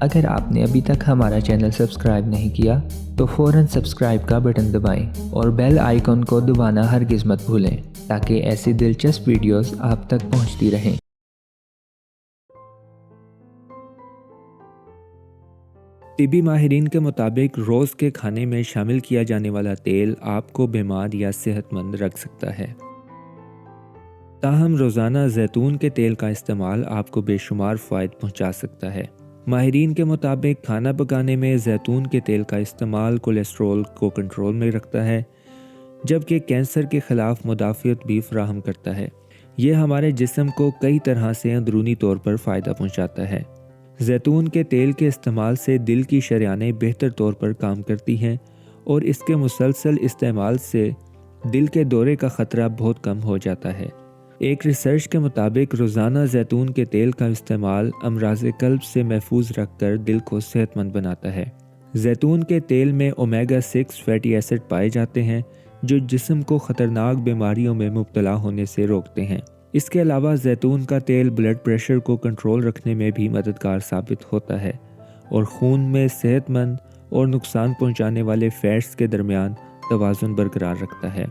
اگر آپ نے ابھی تک ہمارا چینل سبسکرائب نہیں کیا تو فوراً سبسکرائب کا بٹن دبائیں اور بیل آئیکن کو دبانا ہرگز مت بھولیں تاکہ ایسی دلچسپ ویڈیوز آپ تک پہنچتی رہیں۔ طبی ماہرین کے مطابق روز کے کھانے میں شامل کیا جانے والا تیل آپ کو بیمار یا صحت مند رکھ سکتا ہے۔ تاہم روزانہ زیتون کے تیل کا استعمال آپ کو بے شمار فوائد پہنچا سکتا ہے۔ ماہرین کے مطابق کھانا پکانے میں زیتون کے تیل کا استعمال کولیسٹرول کو کنٹرول میں رکھتا ہے، جبکہ کینسر کے خلاف مدافعت بھی فراہم کرتا ہے۔ یہ ہمارے جسم کو کئی طرح سے اندرونی طور پر فائدہ پہنچاتا ہے۔ زیتون کے تیل کے استعمال سے دل کی شریانیں بہتر طور پر کام کرتی ہیں اور اس کے مسلسل استعمال سے دل کے دورے کا خطرہ بہت کم ہو جاتا ہے۔ ایک ریسرچ کے مطابق روزانہ زیتون کے تیل کا استعمال امراض قلب سے محفوظ رکھ کر دل کو صحت مند بناتا ہے۔ زیتون کے تیل میں اومیگا 6 فیٹی ایسڈ پائے جاتے ہیں جو جسم کو خطرناک بیماریوں میں مبتلا ہونے سے روکتے ہیں۔ اس کے علاوہ زیتون کا تیل بلڈ پریشر کو کنٹرول رکھنے میں بھی مددگار ثابت ہوتا ہے اور خون میں صحت مند اور نقصان پہنچانے والے فیٹس کے درمیان توازن برقرار رکھتا ہے۔